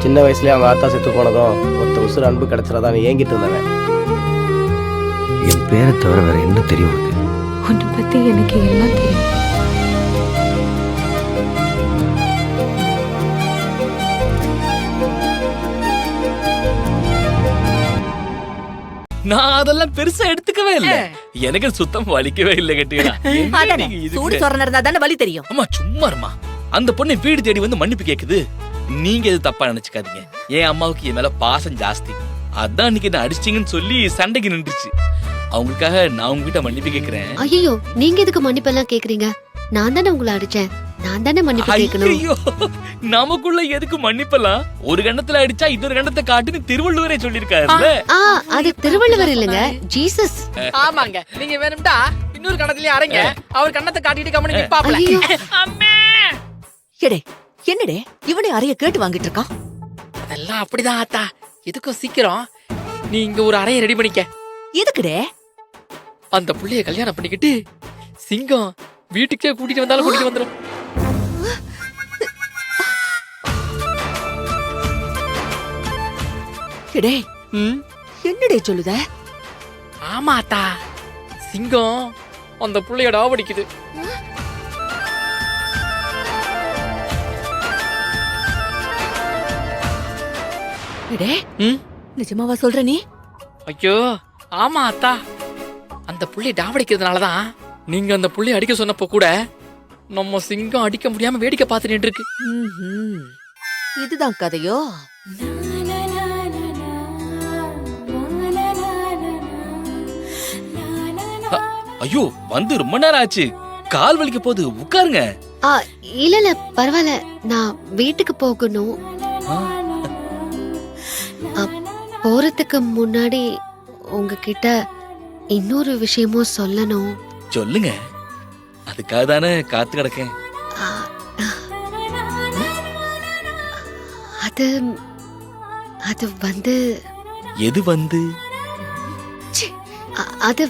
சின்ன வயசுலயே அவங்க ஆத்தா செத்து போனதும் ஒருத்த உசுறு அன்பு கிடைச்சிடாதான் ஏங்கிட்டு இருந்தவன். என் பேரை தவிர வேற என்ன தெரியும் உனக்கு? உன்னை பத்தி எனக்கு எல்லாம் தெரியும். நான் அதெல்லாம் பெருசா எடுத்துக்கவே இல்ல. எனக்கு சுத்தம் வலிக்கவே இல்ல கேட்டீங்களா? அதானே, சூடு சொரண இருந்தா தானே வலி தெரியும். அம்மா சும்மா இருமா. அந்த பொண்ணு வீடு தேடி வந்து மன்னிப்பு கேக்குது. நீங்க எது தப்பா நினைச்சுக்காதீங்க. என் அம்மாவுக்கு என் மேல பாசம் ஜாஸ்தி. அதான் இன்னைக்கு என்ன அடிச்சிங்கன்னு சொல்லி சண்டைக்கு நின்றுச்சு. அவங்களுக்காக நான் உங்ககிட்ட மன்னிப்பு கேக்குறேன். ஐயோ, நீங்க எதுக்கு மன்னிப்பெல்லாம் கேக்குறீங்க? நான் தானே உங்களை அடிச்சேன். நான் தானே மன்னிப்பு கேட்கணும். ஐயோ, நமக்குள்ள எதுக்கு மன்னிப்பெல்லாம்? ஒரு கண்ணத்துல அடிச்சா இன்னொரு கண்ணத்தை காட்டுன்னு திருவள்ளுவரே சொல்லிருக்காருல்ல. அது திருவள்ளுவர் இல்லங்க, ஜீசஸ். ஆமாங்க, நீங்க வேணும்டா இன்னொரு கண்ணத்திலேயே அரைங்க. அவர் கண்ணத்தை காட்டிட்டு கம்மனி நிப்பாப்ல. அம்மே எடே, என்னடே இவனே அறைய கேட்டு வாங்கிட்டு இருக்கான்? அதெல்லாம் அப்படிதான் ஆத்தா. எதுக்கும் சீக்கிரம் நீ இங்க ஒரு அறைய ரெடி பண்ணிக்க. எதுக்குடே? அந்த புள்ளைய கல்யாணம் பண்ணிக்கிட்டு சிங்கம் வீட்டுக்கே கூட்டிட்டு வந்தாலும் கூட்டிட்டு வந்துடும். எடே, என்னடே சொல்லுத? ஆமா அத்தா, சிங்கம் அந்த புள்ளையோட ஆவடிக்குது. எடே, நிஜமாவா சொல்ற நீ? ஐயோ ஆமா அத்தா, அந்த புள்ளை டாவடிக்கிறதுனாலதான் நீங்க அந்த புள்ளைய அடிக்க சொன்னப்போ கூட நம்ம சிங்கம் அடிக்க முடியாம வேடிக்கை பார்த்து நின்று இருக்கு. இதுதான் கதையோ? ஐயோ, வந்து ரொம்ப நேரம் ஆச்சு. கால் வலிக்க போகுது, உட்காருங்க. இல்ல இல்ல பரவாயில்ல, நான் வீட்டுக்கு போகணும். போறதுக்கு முன்னாடி உங்ககிட்ட இன்னொரு விஷயமும் சொல்லணும். சொல்லுங்க, அதுக்காக தானே காத்து கிடக்கேன். அது அது வந்து எது வந்து? அது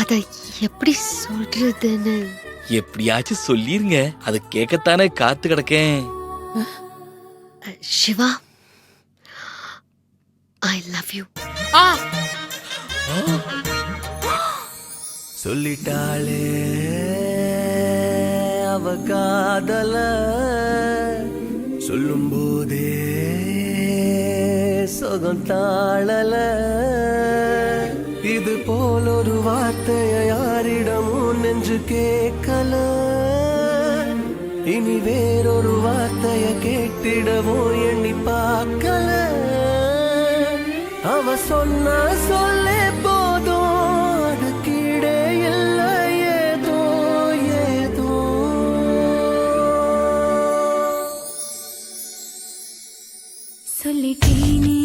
அத எப்படி சொல்றதுன்னு. எப்படியாச்சும் சொல்லிருங்க, அது கேட்கத்தானே காத்து கிடக்கேன். Siva, I love you. சொல்லிட்டாளே அவ காதல, சொல்லும் போதே சொகம் தாழல. இது போல் ஒரு வார்த்தைய யாரிடமும் நெஞ்சு கேட்கல. இனி வேறொரு வார்த்தைய கேட்டிடவும் எண்ணி பார்க்கல. அவ சொன்ன சொல்லே போதும், அது கீழே இல்ல ஏதோ ஏதோ. சொல்லிட்டேனே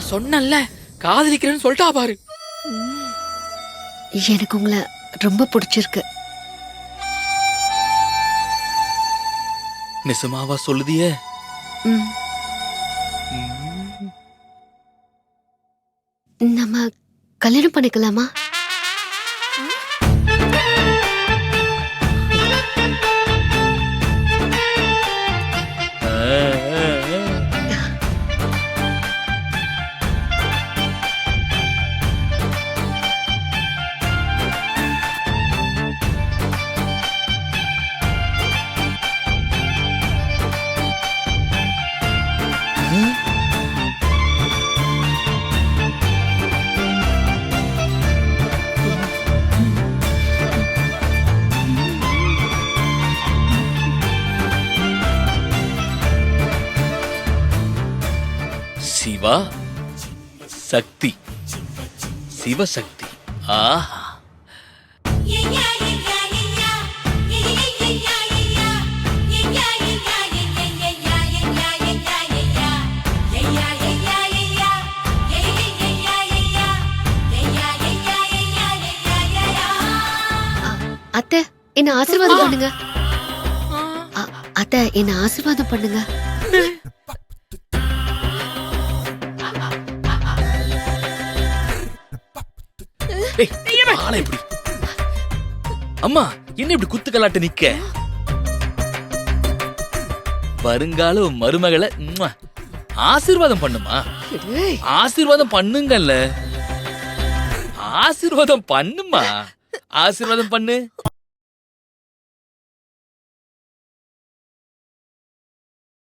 சொன்னல காதலிக்கிறேன்னு சொல்லிட்டா பாரு. எனக்கு உங்களை ரொம்ப பிடிச்சிருக்கு. நிசமாவா சொல்லுதியே? நம்ம கல்யாணம் பண்ணிக்கலாமா? சிவா சக்தி, சிவசக்தி. ஆஹா, அத்தை என்ன ஆசீர்வாதம் பண்ணுங்க. அத்தை என்ன ஆசீர்வாதம் பண்ணுங்க. ஆளை எப்படி அம்மா என்ன இப்படி குத்து கலாட்ட நிக்க? வருங்கால மருமகளை ஆசீர்வாதம் பண்ணுமா? ஆசீர்வாதம் பண்ணுங்கல்ல. ஆசீர்வாதம் பண்ணுமா? ஆசீர்வாதம் பண்ணு.